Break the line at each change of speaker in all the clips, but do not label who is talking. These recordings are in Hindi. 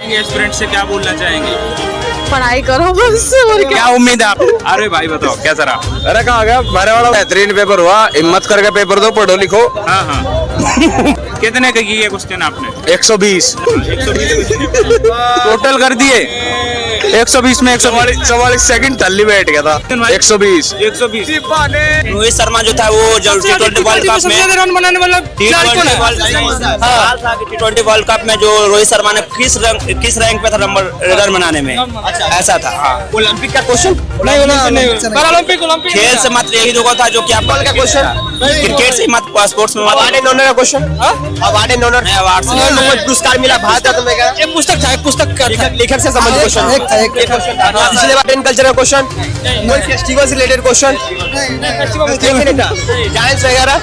एस्पिरेंट से क्या बोलना चाहेंगे?
पढ़ाई करो बस और
क्या उम्मीद है आप? अरे भाई बताओ कैसा रहा?
अरे कहाँ गया भरे वाला बेहतरीन पेपर हुआ। हिम्मत करके पेपर दो, पढ़ो लिखो।
हाँ हाँ कितने का किए क्वेश्चन आपने?
120
टोटल कर दिए 120 में
44 सेकंड टल्ली बैठ गया था। 120
रोहित शर्मा जो था वो जब T20 वर्ल्ड कप में
रन बनाने वाला
T20 वर्ल्ड कप में जो रोहित शर्मा ने किस रैंक पे था नंबर रन बनाने में, ऐसा था।
ओलंपिक का क्वेश्चन
ओलंपिक
खेल से मात्र यही दो था जो कि आपका
का क्वेश्चन,
क्रिकेट से मत स्पोर्ट्स में
अवार्ड एंड ऑनर का question, award and honour
award से
पुरस्कार मिला भारत रत्न में।
एक पुस्तक था, एक पुस्तक का
लेखक से संबंधित क्वेश्चन, पिछले बार एंड कल्चर का क्वेश्चन, कोई फेस्टिवल से रिलेटेड क्वेश्चन, डांस वगैरह,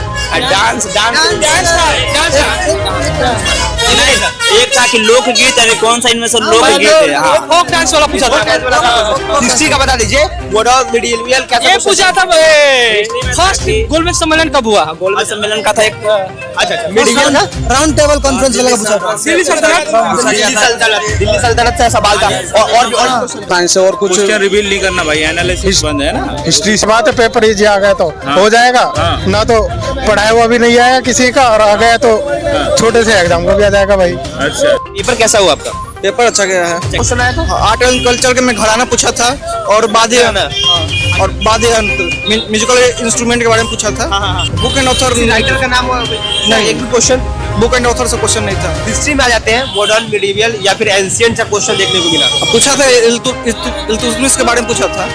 एक था कि लोकगीत, अरे कौन सा इनमें से लोकगीत है?
फोक डांस वाला पूछा था।
हिस्ट्री का बता दीजिए। मिडियल कैसा
ये पूछा था फर्स्ट गोलमेज सम्मेलन कब हुआ?
गोलमेज सम्मेलन का था एक।
अच्छा मिडियल का
राउंड टेबल कॉन्फ्रेंस वाला पूछा था।
दिल्ली सल्तनत से सवाल था। और साइंस से और कुछ
क्वेश्चन रिवील नहीं करना भाई, एनालिसिस बंद है ना।
हिस्ट्री से बात है, पेपर इजी आ गया तो हो जाएगा ना, तो पढ़ाया हुआ भी नहीं आया किसी का, और आ गया तो छोटे से एग्जाम को भी आ जाएगा भाई।
अच्छा
पेपर कैसा हुआ आपका?
पेपर अच्छा गया है।
क्वेश्चन आया था।
आर्ट एंड कल्चर के में घराना पूछा था, और वाद्य म्यूजिकल इंस्ट्रूमेंट के बारे में पूछा था। बुक एंड ऑथर
राइटर का नाम नहीं, एक भी क्वेश्चन
बुक एंड ऑथर से क्वेश्चन नहीं था।
हिस्ट्री में आ जाते हैं। मॉडर्न, मिडिवल या फिर एंशिएंट का क्वेश्चन देखने को मिला।
पूछा था इल्तुतमिश के बारे में पूछा था,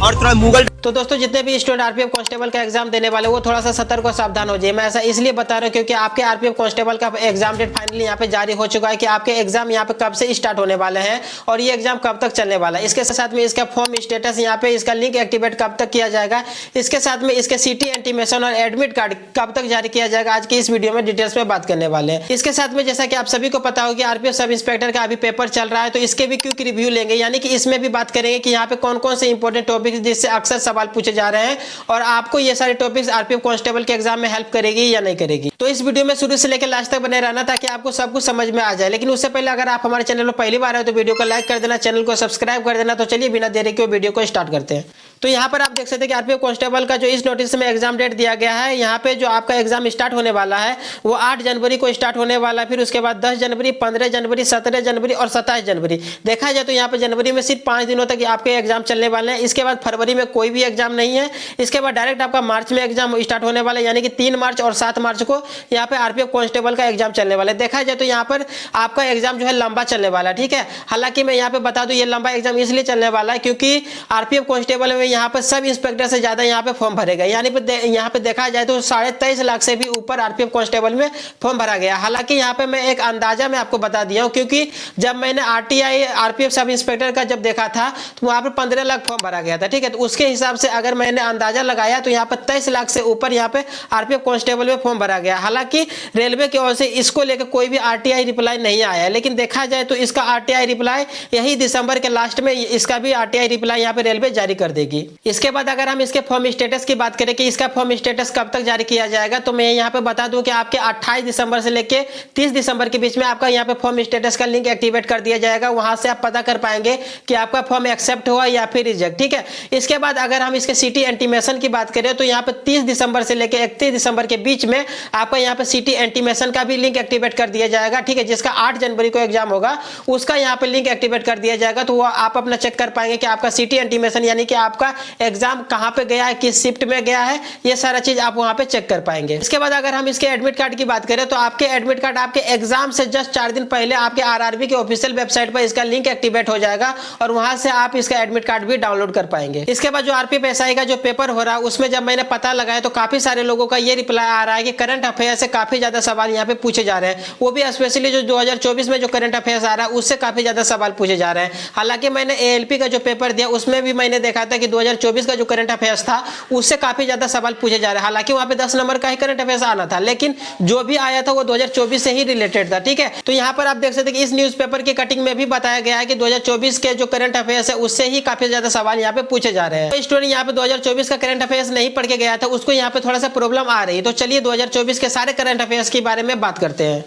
और थोड़ा मुगल।
तो दोस्तों जितने भी स्टूडेंट आरपीएफ कांस्टेबल का एग्जाम देने वाले वो थोड़ा सा सतर्क और सावधान हो जाइए। मैं ऐसा इसलिए बता रहा हूँ क्योंकि आपके आरपीएफ कांस्टेबल का एग्जाम डेट फाइनली यहाँ पे जारी हो चुका है कि आपके एग्जाम यहाँ पे कब से स्टार्ट होने वाले हैं और ये एग्जाम कब तक चलने वाला है। इसके साथ में इसका फॉर्म स्टेटस यहाँ पे इसका लिंक एक्टिवेट कब तक किया जाएगा, इसके साथ में इसके सिटी इंटीमेशन और एडमिट कार्ड कब तक जारी किया जाएगा, आज की इस वीडियो में डिटेल्स में बात करने वाले हैं। इसके साथ में जैसा कि आप सभी को पता हो कि आरपीएफ सब इंस्पेक्टर का अभी पेपर चल रहा है, तो इसके भी क्विक रिव्यू लेंगे, यानी कि इसमें भी बात करेंगे कि यहाँ पे कौन कौन से इंपॉर्टेंट टॉपिक जिससे अक्सर सवाल पूछे जा रहे हैं और आपको ये सारे टॉपिक्स आरपीएफ कांस्टेबल के एग्जाम में हेल्प करेगी या नहीं करेगी। तो इस वीडियो में शुरू से लेकर लास्ट तक बने रहना ताकि आपको सब कुछ समझ में आ जाए। लेकिन उससे पहले अगर आप हमारे चैनल पर पहली बार आए तो वीडियो को लाइक कर देना, चैनल को सब्सक्राइब कर देना। तो चलिए बिना देरी के वीडियो को स्टार्ट करते हैं। तो यहाँ पर आप देख सकते हैं कि आरपीएफ कांस्टेबल का जो इस नोटिस में एग्जाम डेट दिया गया है, यहाँ पे जो आपका एग्जाम स्टार्ट होने वाला है वो 8 जनवरी को स्टार्ट होने वाला है, फिर उसके बाद 10 जनवरी, 15 जनवरी, 17 जनवरी और 27 जनवरी। देखा जाए तो यहाँ पे जनवरी में सिर्फ 5 दिनों तक आपके एग्जाम चलने वाले हैं। इसके बाद फरवरी में कोई भी एग्जाम नहीं है। इसके बाद डायरेक्ट आपका मार्च में एग्जाम स्टार्ट होने वाला है, यानी कि 3 मार्च और 7 मार्च को यहाँ पे आरपीएफ कांस्टेबल का एग्जाम चलने वाला है। देखा जाए तो यहाँ पर आपका एग्जाम जो है लंबा चलने वाला है, ठीक है। हालांकि मैं यहाँ पे बता दूं ये लंबा एग्जाम इसलिए चलने वाला है क्योंकि आरपीएफ कांस्टेबल में यहाँ पर सब इंस्पेक्टर से ज्यादा यहाँ पे फॉर्म भरेगा, यानी यहाँ पे देखा जाए तो 23.5 लाख से भी ऊपर आरपीएफ कांस्टेबल में फॉर्म भरा गया। हालांकि यहाँ पे मैं एक अंदाजा मैं आपको बता दिया हूँ, क्योंकि जब मैंने आरटीआई आरपीएफ सब इंस्पेक्टर का जब देखा था तो वहाँ पर 15 लाख फॉर्म भरा गया था, ठीक है। तो उसके हिसाब से अगर मैंने अंदाजा लगाया तो यहाँ पर 23 लाख से ऊपर यहाँ पे आरपीएफ कांस्टेबल में फॉर्म भरा गया। हालांकि रेलवे की ओर से इसको लेकर कोई भी आरटीआई रिप्लाई नहीं आया, लेकिन देखा जाए तो इसका आरटीआई रिप्लाई यही दिसंबर के लास्ट में इसका भी आरटीआई रिप्लाई यहाँ पे रेलवे जारी कर देगी। इसके बाद अगर हम इसके फॉर्म स्टेटस की बात करें कि इसका फॉर्म स्टेटस कब तक जारी किया जाएगा, तो मैं यहाँ पे बता दूं कि आपके 28 दिसंबर से लेके 30 दिसंबर के बीच में आपका यहाँ पे फॉर्म स्टेटस का लिंक एक्टिवेट कर दिया जाएगा। वहां से आप पता कर पाएंगे कि आपका फॉर्म एक्सेप्ट हुआ या फिर रिजेक्ट, ठीक है। इसके बाद अगर हम इसके सिटी इंटीमेशन की बात करें तो यहाँ पे 30 दिसंबर से लेकर 31 दिसंबर के बीच में आपका यहाँ पे सिटी इंटीमेशन का भी लिंक एक्टिवेट कर दिया जाएगा, ठीक है। जिसका 8 जनवरी को एग्जाम होगा उसका यहाँ पे लिंक एक्टिवेट कर दिया जाएगा, तो वो आप अपना चेक कर पाएंगे कि आपका सिटी इंटीमेशन यानी कि आपका एग्जाम कहाँ पे गया है, किस शिफ्ट में गया है, ये सारा चीज आप वहां पे चेक कर पाएंगे। इसके बाद अगर हम इसके एडमिट कार्ड की बात करें तो आपके एडमिट कार्ड आपके एग्जाम से जस्ट 4 दिन पहले आपके आरआरबी के ऑफिशियल वेबसाइट पर इसका लिंक एक्टिवेट हो जाएगा और वहां से आप इसका एडमिट कार्ड भी डाउनलोड कर पाएंगे। इसके बाद जो आरपीएफ एसआई का जो पेपर हो रहा है उसमें जब मैंने पता लगाया तो काफी सारे लोगों का ये रिप्लाई आ रहा है कि करंट अफेयर से काफी ज्यादा सवाल यहाँ पे पूछे जा रहे हैं, वो भी स्पेशली जो 2024 में जो करंट अफेयर्स आ रहा है उससे काफी ज्यादा सवाल पूछे जा रहे हैं। हालांकि मैंने एएलपी का जो पेपर दिया उसमें भी मैंने देखा था कि 2024 का जो करंट अफेयर्स था उससे काफी ज्यादा सवाल पूछे जा रहे हैं। हालांकि वहां पे 10 नंबर का ही करंट अफेयर्स आना था, लेकिन जो भी आया था वो 2024 से ही रिलेटेड था, ठीक है। तो यहाँ पर आप देख सकते हैं कि इस न्यूज़पेपर की कटिंग में भी बताया गया है कि 2024 के जो करंट अफेयर्स है उससे ही काफी ज्यादा सवाल यहाँ पे पूछे जा रहे हैं। तो स्टूडेंट यहाँ पे 2024 का करंट अफेयर्स नहीं पढ़ के गया था, उसको यहाँ पे थोड़ा सा प्रॉब्लम आ रही है। तो चलिए 2024 के सारे करंट अफेयर्स के बारे में बात करते हैं।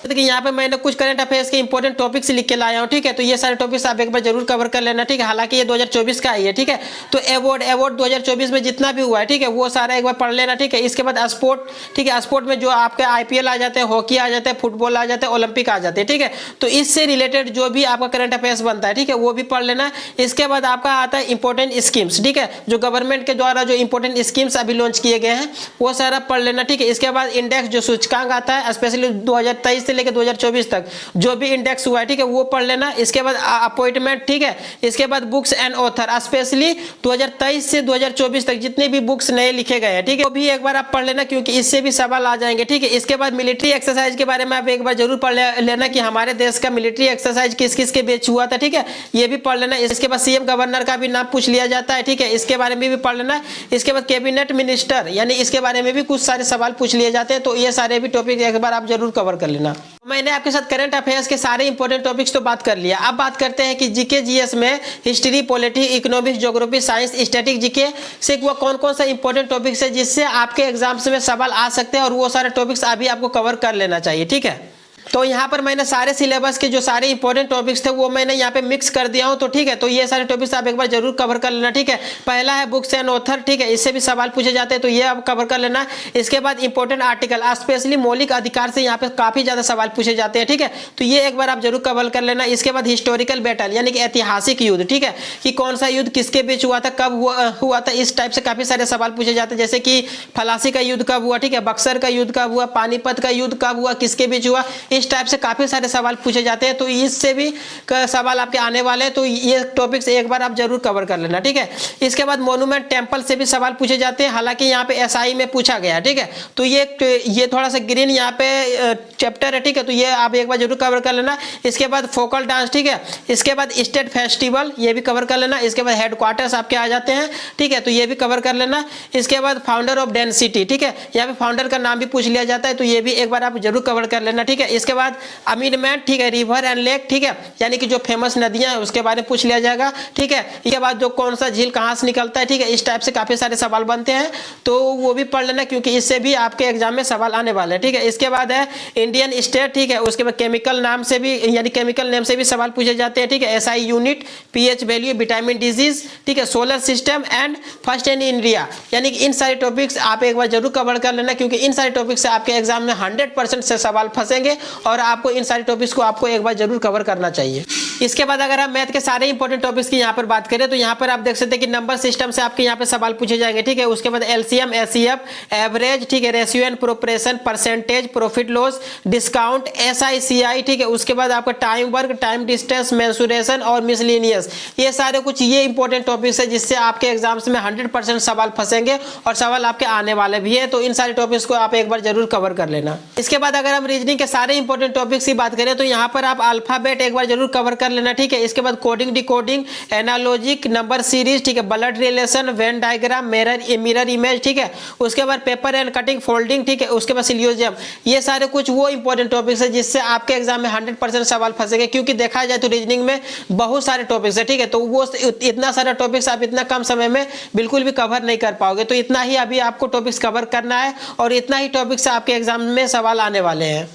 देखिए यहाँ पे मैंने कुछ करंट अफेयर्स के इंपॉर्टेंट टॉपिक्स लिख के लाया हूँ, ठीक है। तो ये सारे टॉपिक्स आप एक बार जरूर कवर कर लेना, ठीक है। हालांकि ये 2024 का ही है, ठीक है। तो अवार्ड 2024 में जितना भी हुआ है, ठीक है, वो सारा एक बार पढ़ लेना, ठीक है। इसके बाद स्पोर्ट, ठीक है, स्पोर्ट में जो आपके IPL आ जाते हैं, हॉकी आ जाते हैं, फुटबॉल आ जाते हैं, ओलंपिक आ जाते हैं, ठीक है। तो इससे रिलेटेड जो भी आपका करंट अफेयर्स बनता है, ठीक है, वो भी पढ़ लेना। इसके बाद आपका आता है इंपॉर्टेंट स्कीम्स, ठीक है, जो गवर्नमेंट के द्वारा जो इंपॉर्टेंट स्कीम्स अभी लॉन्च किए गए हैं वो सारा पढ़ लेना, ठीक है। इसके बाद इंडेक्स जो सूचकांक आता है स्पेशली 2023 से लेकर 2024 तक जो भी इंडेक्स हुआ है, ठीक है, वो पढ़ लेना। इसके बाद अपॉइंटमेंट, ठीक है। इसके बाद बुक्स एंड ऑथर स्पेशली 2023 से 2024 तक जितने भी बुक्स नए लिखे गए हैं, ठीक है, वो भी एक बार आप पढ़ लेना क्योंकि इससे भी सवाल आ जाएंगे, ठीक है। इसके बाद मिलिट्री एक्सरसाइज के बारे में आप एक बार जरूर पढ़ लेना कि हमारे देश का मिलिट्री एक्सरसाइज किस किस के बीच हुआ था, ठीक है, ये भी पढ़ लेना। इसके बाद CM गवर्नर का भी नाम पूछ लिया जाता है, ठीक है, इसके बारे में भी पढ़ लेना। इसके बाद कैबिनेट मिनिस्टर यानी इसके बारे में भी कुछ सारे सवाल पूछ लिए जाते हैं, तो ये सारे भी टॉपिक एक बार आप जरूर कवर कर लेना। मैंने आपके साथ करंट अफेयर्स के सारे इंपॉर्टेंट टॉपिक्स तो बात कर लिया। अब बात करते हैं कि जीके जीएस में history, polity, economics, geography, science, static GK से वो कौन कौन सा इंपॉर्टेंट टॉपिक्स है जिससे आपके एग्जाम्स में सवाल आ सकते हैं, और वो सारे टॉपिक्स अभी आपको कवर कर लेना चाहिए, ठीक है। तो यहाँ पर मैंने सारे सिलेबस के जो सारे इंपॉर्टेंट टॉपिक्स थे वो मैंने यहाँ पे मिक्स कर दिया हूँ, तो ठीक है। तो ये सारे टॉपिक्स आप एक बार जरूर कवर कर लेना, ठीक है। पहला है बुक्स एंड ऑथर, ठीक है, इससे भी सवाल पूछे जाते हैं, तो ये आप कवर कर लेना। इसके बाद इंपॉर्टेंट आर्टिकल स्पेशली मौलिक अधिकार से यहाँ पे काफी ज्यादा सवाल पूछे जाते हैं, ठीक है, तो ये एक बार आप जरूर कवर कर लेना। इसके बाद हिस्टोरिकल बैटल यानी कि ऐतिहासिक युद्ध, ठीक है, कि कौन सा युद्ध किसके बीच हुआ था, कब हुआ था, इस टाइप से काफी सारे सवाल पूछे जाते हैं, जैसे कि फलासी का युद्ध कब हुआ, ठीक है, बक्सर का युद्ध कब हुआ, पानीपत का युद्ध कब हुआ, किसके बीच हुआ, इस टाइप से काफी सारे सवाल पूछे जाते हैं, तो इससे भी सवाल आपके आने वाले हैं, तो ये टॉपिक्स एक बार आप जरूर कवर कर लेना, ठीक है। इसके बाद मॉन्यूमेंट टेंपल से भी सवाल पूछे जाते हैं, हालांकि यहाँ पे SI में पूछा गया है, ठीक है, तो ये थोड़ा सा ग्रीन यहाँ पे चैप्टर है, ठीक है, तो ये आप एक बार जरूर कवर कर लेना। इसके बाद फोकल डांस, ठीक है, इसके बाद स्टेट फेस्टिवल ये भी कवर कर लेना। इसके बाद हेडक्वार्टर्स आपके आ जाते हैं, ठीक है, तो ये भी कवर कर लेना। इसके बाद फाउंडर ऑफ डेंसिटी, ठीक है, यहाँ पे फाउंडर का नाम भी पूछ लिया जाता है, तो ये भी एक बार आप जरूर कवर कर लेना, ठीक है। इसके बाद अमीनमेंट, ठीक है, रिवर एंड लेक, ठीक है, यानी कि जो फेमस नदियां हैं उसके बारे में पूछ लिया जाएगा, ठीक है। इसके बाद जो कौन सा झील कहां से निकलता है, ठीक है, इस टाइप से काफी सारे सवाल बनते हैं, तो वो भी पढ़ लेना क्योंकि इससे भी आपके एग्जाम में सवाल आने वाले हैं, ठीक है। इसके बाद है इंडियन स्टेट, ठीक है, उसके बाद केमिकल नाम से भी यानी केमिकल नेम से भी सवाल पूछे जाते हैं, ठीक है, SI unit, pH value, vitamin disease, ठीक है, solar system and first in India, यानी कि इन सारे टॉपिक्स आप एक बार जरूर कवर कर लेना क्योंकि इन सारे टॉपिक से आपके एग्जाम में 100% से सवाल फंसेंगे और आपको इन सारे टॉपिक्स को आपको एक बार जरूर कवर करना चाहिए। इसके बाद अगर हम मैथ के सारे इंपॉर्टेंट टॉपिक्स की यहाँ पर बात करें तो यहाँ पर आप देख सकते हैं कि नंबर सिस्टम से आपके यहाँ पे सवाल पूछे जाएंगे, ठीक है। उसके बाद LCM, SCF, एवरेज, ठीक है, ratio and proportion, percentage, profit loss, discount, SI, CI, ठीक है। उसके बाद आपका time work, time distance, mensuration और मिसलेनियस, ये सारे कुछ ये इंपॉर्टेंट टॉपिक्स है जिससे आपके एग्जाम्स में 100% सवाल फंसेंगे और सवाल आपके आने वाले भी है, तो इन सारे टॉपिक्स को आप एक बार जरूर कवर कर लेना। इसके बाद अगर हम रीजनिंग के सारे इंपॉर्टेंट टॉपिक्स की बात करें तो यहाँ पर आप अल्फाबेट एक बार जरूर कवर कर लेना, ठीक है। इसके बाद कोडिंग, डिकोडिंग, एनालॉजिक, नंबर सीरीज, ठीक है, blood relation, Venn diagram, mirror image, ठीक है। उसके बाद पेपर एंड कटिंग, फोल्डिंग, ठीक है। उसके बाद सिलियोजियम, ये सारे कुछ वो इंपॉर्टेंट टॉपिक्स है जिससे आपके एग्जाम में 100% सवाल फंसेंगे क्योंकि देखा जाए तो रीजनिंग में बहुत सारे टॉपिक्स है, ठीक है, तो वो इतना सारा टॉपिक्स आप इतना कम समय में बिल्कुल भी कवर नहीं कर पाओगे, तो इतना ही अभी आपको टॉपिक्स कवर करना है और इतना ही टॉपिक्स आपके एग्जाम में सवाल आने वाले हैं।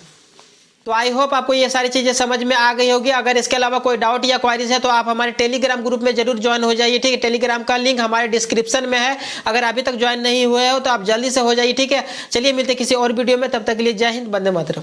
तो आई होप आपको ये सारी चीज़ें समझ में आ गई होगी। अगर इसके अलावा कोई डाउट या क्वारीज है तो आप हमारे टेलीग्राम ग्रुप में जरूर ज्वाइन हो जाइए, ठीक है। टेलीग्राम का लिंक हमारे डिस्क्रिप्शन में है, अगर अभी तक ज्वाइन नहीं हुए हो तो आप जल्दी से हो जाइए, ठीक है। चलिए मिलते किसी और वीडियो में, तब तक के लिए जय हिंद, वंदे मातरम।